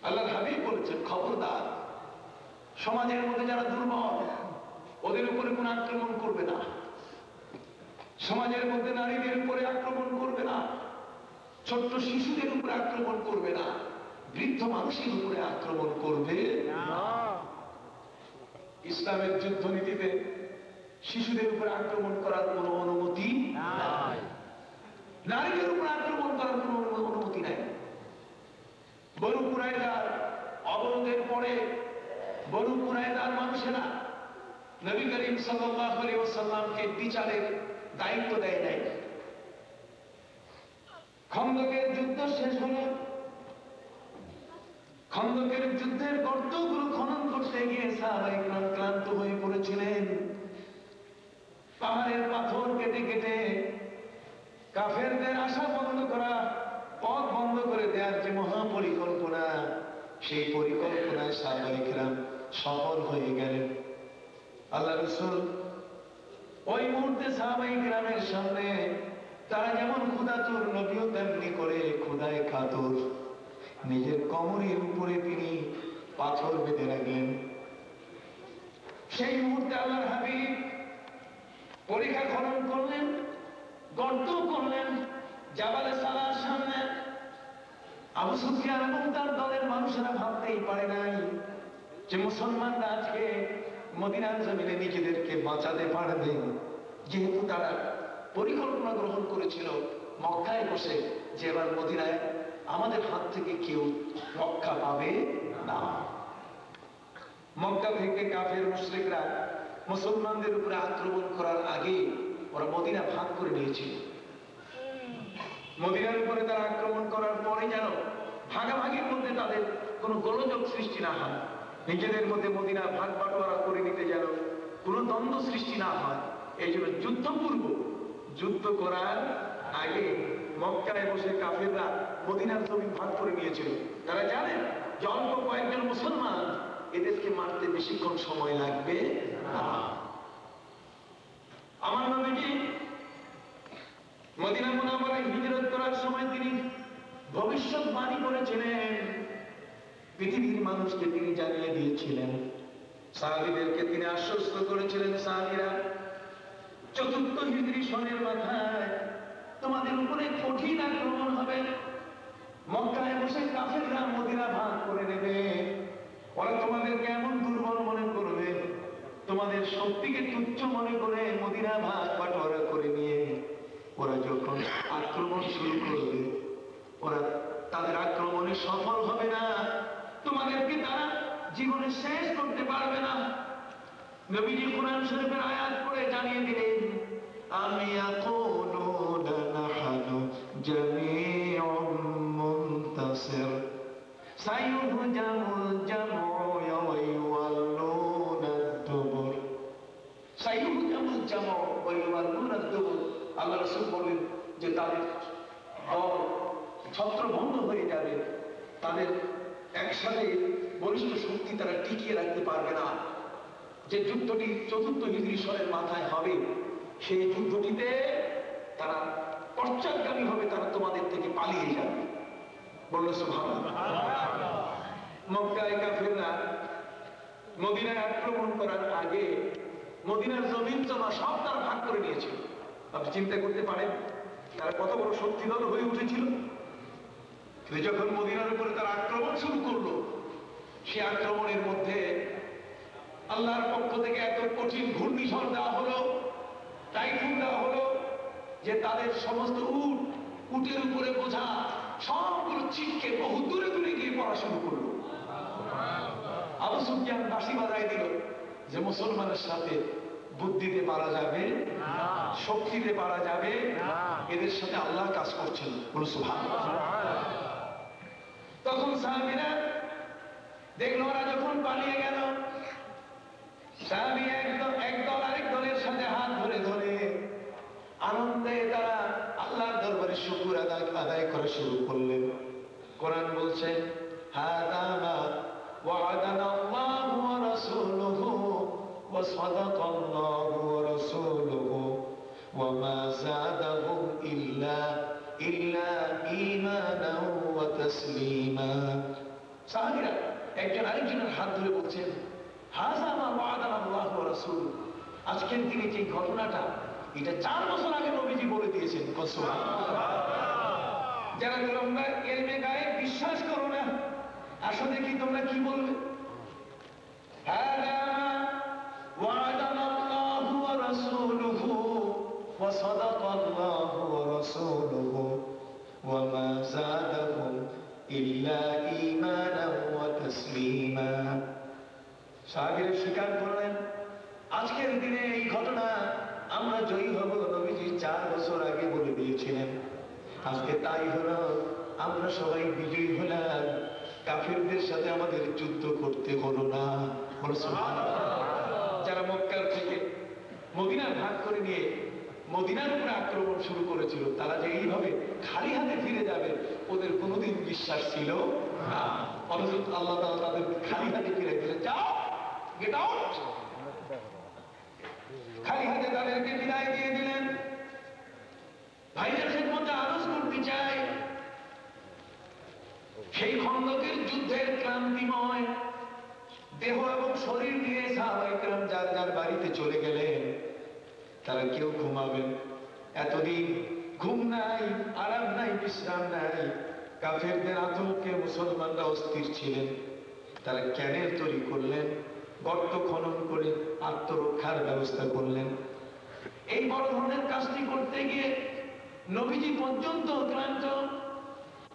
আল্লাহর হাবিব বলেছেন, খবরদার সমাজের মধ্যে যারা দুর্বল ওদের উপরে কোন আক্রমণ করবে না, সমাজের মধ্যে নারীদের উপরে আক্রমণ করবে না, ছোট্ট শিশুদের উপরে আক্রমণ করবে না, বৃদ্ধ মানুষের উপরে আক্রমণ করবে না। ইসলামের যুদ্ধনীতিতে শিশুদের উপরে আক্রমণ করার কোন অনুমতি নাই, নারীদের উপর আক্রমণ করার কোন অনুমতি নাই। বনু কুরাইজার অবরোধের পরে বনু কুরাইজার মানুষেরা নবী করিম সাল্লাল্লাহু আলাইহি ওয়াসাল্লামকে বিচারের দায়িত্ব দেয় নাই। খন্দকের যুদ্ধ শেষ হলো, খন্দকের যুদ্ধের গর্তগুলো খনন করতে গিয়ে সাহাবায়ে কেরাম ক্লান্ত হয়ে পড়েছিলেন। পাহাড়ের পাথর কেটে কেটে কাফেরদের আশা বন্ধ করা, পথ বন্ধ করে দেওয়ার যে মহাপরিকল্পনা, সেই পরিকল্পনায় সাহাবায়ে কেরাম সফল হয়ে গেলেন। আল্লাহ রাসূল ওই মুহূর্তে সাহাবায়ে কেরামের সামনে তারা যেমন ক্ষুধাতুর, নবীও তেমনি করে ক্ষুধায় কাতর, নিজের কোমরের উপরে তিনি পাথর বেঁধে রাখলেন। সেই মুহূর্তে আল্লাহর হাবিব পরীক্ষা খনন করলেন, গর্ত করলেন জাবালে সালার সামনে। আবু সুফিয়ান এবং তার দলের মানুষেরা ভাবতেই পারে নাই যে মুসলমানরা আজকে মদিনার জমিনে নিজেদেরকে বাঁচাতে পারবে, যেহেতু তারা পরিকল্পনা গ্রহণ করেছিল মক্কায় বসে যে এবার মদিনায় আমাদের হাত থেকে কেউ রক্ষা পাবে না। মক্কা থেকে কাফের মুশরিকরা মুসলমানদের উপরে আক্রমণ করার আগে ওরা মদিনা ভাগ করে নিয়েছিল। মদিনার উপরে তারা আক্রমণ করার পরে যেন ভাগাভাগির মধ্যে তাদের কোনো গোলযোগ সৃষ্টি না হয়, নিজেদের মধ্যে মদিনা ভাগ বাটোয়ারা করে নিতে যেন কোনো দ্বন্দ্ব সৃষ্টি না হয়, এই জন্য যুদ্ধপূর্ব, যুদ্ধ করার আগে মক্কায় বসে কাফেররা মদিনার জমি ভাগ করে নিয়েছিল। তারা জানেন যে অল্প কয়েকজন মুসলমান, এদেরকে মারতে বেশিক্ষণ সময় লাগবে না। আমার নবীজি মদিনা মুনাওয়ারায় হিজরত করার সময় তিনি ভবিষ্যৎবাণী করেছিলেন, পৃথিবীর মানুষকে তিনি জানিয়ে দিয়েছিলেন, সাহাবীদেরকে তিনি আশ্বস্ত করেছিলেন, সাহাবীরা চতুর্থ হিজরি সনের মাথায় তোমাদের উপরে কঠিন আক্রমণ হবে। মক্কায় বসে কাফেররা মদিনা ভাগ করে নেবে, ওরা তোমাদেরকে এমন দুর্বল মনে করবে, তোমাদের শক্তিকে তুচ্ছ মনে করে মদিনা ভাগ বাটোয়ারা করে নিয়ে ওরা যখন আক্রমণ শুরু করবে, ওরা তাদের আক্রমণে সফল হবে না, তোমাদেরকে তারা জীবনে শেষ করতে পারবে না। নবীজি কুরআন শরীফের আয়াত পড়ে জানিয়ে দিলেন, আমি ইয়াকুলুনা নাহনু জামিউম মুনতাসির সাইয়ুহজামুল জামউ ওয়া ইউওয়াল্লুনা আদ-দুবুর। সাইয়ুহজামুল জামউ ওয়া ইউওয়াল্লুনা আদ-দুবুর, আল্লাহ রাসূল বলেন যে তাদের দল ছত্রভঙ্গ হয়ে যাবে, তাদের একসাথে বলিষ্ঠ শক্তি তারা টিকিয়ে রাখতে পারবে না। যে যুদ্ধটি চতুর্থ হিজরি সনের মাথায় হবে, সেই যুদ্ধটিতে তারা পশ্চাৎগামী হবে, তারা তোমাদের থেকে পালিয়ে যাবে। বললো সুবহানাল্লাহ। মক্কায় কাফেররা মদিনায় আক্রমণ করার আগে মদিনার জমিন জমা সব তারা ভাগ করে নিয়েছিল। আপনি চিন্তা করতে পারেন তারা কত বড় শক্তিধর হয়ে উঠেছিল। কিন্তু যখন মদিনার উপরে তারা আক্রমণ শুরু করলো, সে আক্রমণের মধ্যে আল্লাহর পক্ষ থেকে এত কঠিন ঘূর্ণিঝড় দেওয়া হলো, টাইফুন দেওয়া হলো, যে তাদের সমস্ত উটের উপরে বোঝা সবগুলো ছিটকে বহু দূরে দূরে গিয়ে পড়া শুরু করলো। আবু সুফিয়ান বাঁশি বাজায় দিল যে মুসলমানের সাথে বুদ্ধিতে পারা যাবে না, শক্তিতে পারা যাবে না, এদের সাথে আল্লাহ কাজ করছেন। বলো সুবহানাল্লাহ। তখন সাহাবীরা দেখলো ওরা যখন পালিয়ে গেল, সাহাবী একদল আরেক দলের সাথে হাত ধরে ধরে আনন্দে তারা আল্লাহর দরবারে শুকর আদায় করা শুরু করলেন। কোরআন বলছে, হাযা মা ওয়া'আদানা আল্লাহু ওয়া রাসূলুহু ওয়া সাদাকাল্লাহু ওয়া রাসূলুহু ওয়া মা যাদাহুম ইল্লা ঈমানান ওয়া তাসলীমা। সাহাবীরা একজন আরেকজনের হাত ধরে বলছেন, হাযা মা ওয়া'আদানা আল্লাহু ওয়া রাসূলুহু, আজকের দিনে যে ঘটনাটা, এটা 4 বছর আগে নবীজি বলে দিয়েছেন। সুবহানাল্লাহ। যারা তোমরা ইলমে গায়েব বিশ্বাস করো না, আসো দেখি তোমরা কি বলবে। হাযা মা ওয়া'আদানা আল্লাহু ওয়া রাসূলুহু ওয়া সাদাকাল্লাহু ওয়া রাসূলুহু ওয়া মা যাদাহুম ইল্লা ঈমানান ওয়া তাসলীমা। সাহাবীরা স্বীকার করলেন, আজকের দিনে এই ঘটনা আমরা জয়ী হব, নবীজি 4 বছর আগে বলে দিয়েছিলেন। আজকে তাই হলো, আমরা সবাই বিজয়ী হলাম, কাফিরদের সাথে আমাদের যুদ্ধ করতে হলো না। যারা মক্কার থেকে মদিনা ভাগ করে নিয়ে মদিনার উপরে আক্রমণ শুরু করেছিল, তারা যে এইভাবে খালি হাতে ফিরে যাবে ওদের কোনোদিন বিশ্বাস ছিল না। অথচ আল্লাহ তাআলা তাদের খালি হাতে ফিরে দিলেন, যাও গেট আউট, খালি হাতে তাদেরকে বিদায় দিয়ে দিলেন। ভাইদের খেদমতে আরজ করতে চাই, সেই খন্দকের যুদ্ধের ক্লান্তিময় দেহ এবং শরীর নিয়ে সাহাবায়ে কেরাম যার যার বাড়িতে চলে গেলেন। তারা কেউ ঘুমাবেন, এতদিন ঘুম নাই, আরাম নাই, বিশ্রাম নাই। কাফেরদের আতঙ্কে মুসলমানরা অস্থির ছিলেন। তারা ক্যানের তৈরি করলেন, গর্ত খনন করে আত্মরক্ষার ব্যবস্থা করলেন। এই বড় ধরনের কাজটি করতে গিয়ে নবীজি পর্যন্ত ক্লান্ত।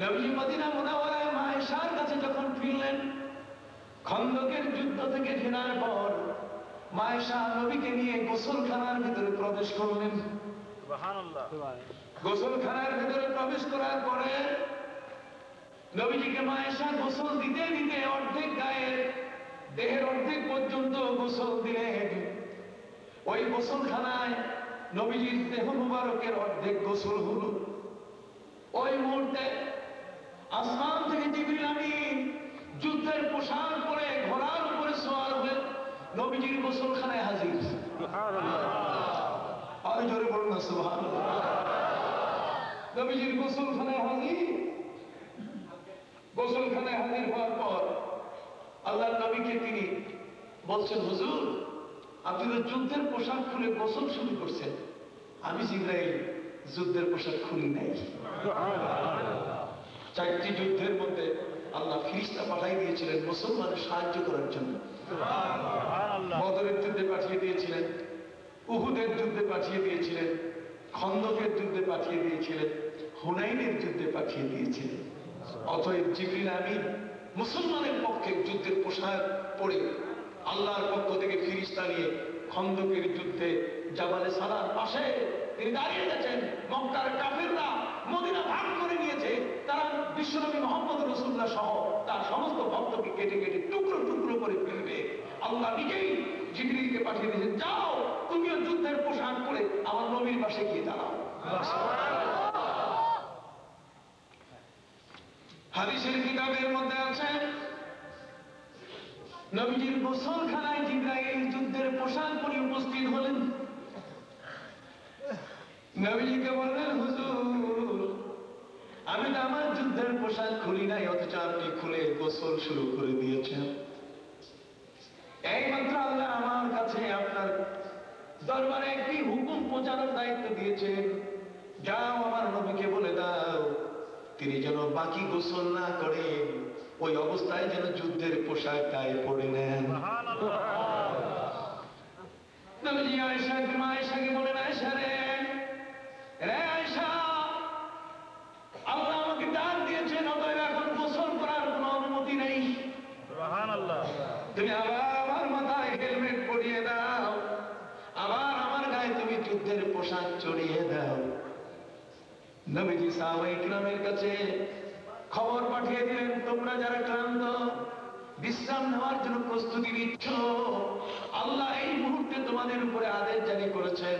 নবীজি মদিনা মুনাওয়ারায় মা আয়েশার কাছে যখন ফিরলেন, খন্দকের যুদ্ধ থেকে ফেরার পর মা আয়েশা নবীকে নিয়ে গোসলখানার ভিতরে প্রবেশ করলেন। সুবহানাল্লাহ। গোসলখানার ভিতরে প্রবেশ করার পরে নবীজিকে মা আয়েশা গোসল দিতে দিতে অর্ধেক গায়ের দেহের অর্ধেক পর্যন্ত গোসল দিলেন। ওই গোসলখানায় নবীজির দেহ মুবারকের অর্ধেক গোসল হলো। ওই মুহূর্তে আসমান থেকে জিবরিল আমিন যুদ্ধের পোশাক পরে ঘোড়ার উপরে সওয়ার হয়ে নবীজির গোসলখানায় হাজির। সুবহানাল্লাহ। আর জোরে বলুন না সুবহানাল্লাহ। নবীজির গোসলখানায় হাজির। গোসলখানায় হাজির হওয়ার পর আল্লাহর নবীকে তিনি বলছেন, হুজুর আপনি তো যুদ্ধের পোশাক খুলে গোসল শুরু করছেন, আমি জিবরাইল যুদ্ধের পোশাক খুলি নাই। 4টি যুদ্ধের মধ্যে আল্লাহ ফেরেশতা পাঠিয়ে দিয়েছিলেন মুসলমানের সাহায্য করার জন্য। বদরের যুদ্ধে পাঠিয়ে দিয়েছিলেন, উহুদের যুদ্ধে পাঠিয়ে দিয়েছিলেন, খন্দকের যুদ্ধে পাঠিয়ে দিয়েছিলেন, হুনাইনের যুদ্ধে পাঠিয়ে দিয়েছিলেন। অতএব জিবরিল আমিন মুসলমানের পক্ষে যুদ্ধের পোশাক পরে আল্লাহর পক্ষ থেকে ফেরেশতা নিয়ে খন্দকের যুদ্ধে জাবালে সালার পাশে তিনি দাঁড়িয়ে গেছেন। মক্কার কাফিররা মদিনা ভাগ করে নিয়েছে, তারা বিশ্বনবী মুহাম্মদ রাসূলুল্লাহ সহ তার সমস্ত ভক্তকে কেটে কেটে টুকরো টুকরো করে ফেলবে। আল্লাহ নিজেই জিবরিলকে পাঠিয়ে দিয়েছেন, যাও তুমিও যুদ্ধের পোশাক পরে আমার নবীর পাশে গিয়ে দাঁড়াও। হাদিসের কিতাবের মধ্যে আছে, নবীজির গোসলখানায় জিবরাইল যুদ্ধের পোশাক পরে উপস্থিত হলেন। নবীজিকে বললেন, হুজুর আমি তো আমার যুদ্ধের পোশাক খুলি নাই, অথচ আপনি খুলে গোসল শুরু করে দিয়েছেন। এইমাত্র আল্লাহ আমার কাছে আপনার দরবারে একটি হুকুম পৌঁছানোর দায়িত্ব দিয়েছেন। যাও আমার নবীকে বলে দাও তিনি যেন বাকি গোসল না করে ওই অবস্থায় যেন যুদ্ধের পোশাক গায়ে পরে নেন। নবীজি আয়েশাকে বলেন, আয়েশা রে আয়েশা, আল্লাহ আমাকে ডাক দিয়েছেন, অতএব এখন গোসল করার কোনো অনুমতি নেই। সুবহানাল্লাহ। তুমি আবার আমার মাথায় হেলমেট পরিয়ে দাও, আবার আমার গায়ে তুমি যুদ্ধের পোশাক চড়িয়ে দাও। নবীজি সাহাবায়ে কিরামের কাছে খবর পাঠিয়ে দিলেন, তোমরা যারা ক্লান্ত বিশ্রাম নেওয়ার জন্য প্রস্তুতি নিচ্ছ, আল্লাহ এই মুহূর্তে তোমাদের উপরে আদেশ জারি করেছেন,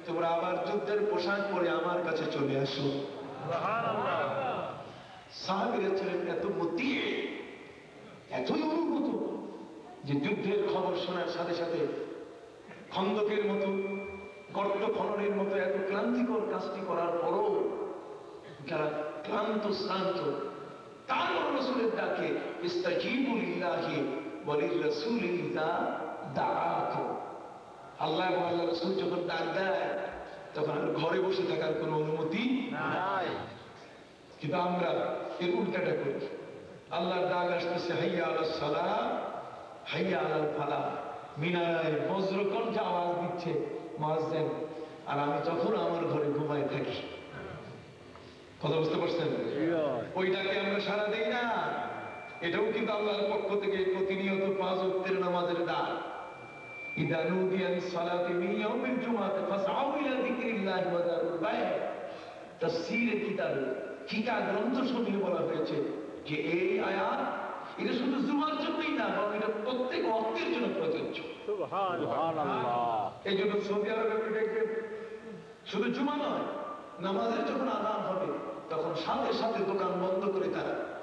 তোমরা আবার যুদ্ধের পোশাক পরে আমার কাছে চলে আসো। সুবহানাল্লাহ। সাহাবীরা ছিলেন এত মতি, এতই অনুভূত যে যুদ্ধের খবর শোনার সাথে সাথে খন্দকের মতো গর্ত খননের মতো এত ক্লান্তিকর কাজটি করার পরও যারা ক্লান্ত শ্রান্ত তারপর রাসূলের ডাকে ইস্তাজিবু লিল্লাহি ওয়া লির-রাসূলি ইযা দাআকুম। আল্লাহ এবং আল্লাহর রাসূল যখন ডাক দেয় তখন আর ঘরে বসে থাকার কোনো অনুমতি নাই। কিন্তু আমরা এর উল্টাটা করি। আল্লাহর ডাক আসতেছে, হাইয়া আলাস সালাহ হাইয়া আলাল ফালাহ, মিনারায় বজ্রকণ্ঠে আওয়াজ দিচ্ছে মুয়াজ্জিন, আর আমি তখন আমার ঘরে ঘুমায় থাকি। কথা বুঝতে পারছেন? ওইটাকে আমরা সারা দেই না। এটাও কিন্তু আল্লাহর পক্ষ থেকে প্রতিনিয়ত 5 ওয়াক্তের নামাজের ডাক। ইযা নুদিয়া লিস-সালাতি মিন ইয়াউমিল জুমআতি ফাসআউ ইলা যিকরিল্লাহি ওয়া যারুল বায়'। তাফসীরের কিতাবে ফিকা গ্রন্থসমূহে বলা হয়েছে যে এই আয়াত এটা শুধু জুমার জন্যই না, বরং এটা প্রত্যেক ওয়াক্তের জন্য প্রযোজ্য। সুবহানাল্লাহ। এই জন্য সৌদি আরবে দেখবেন শুধু জুমা নয়, নামাজের যখন আযান হবে তখন সাথে সাথে দোকান বন্ধ করে তারা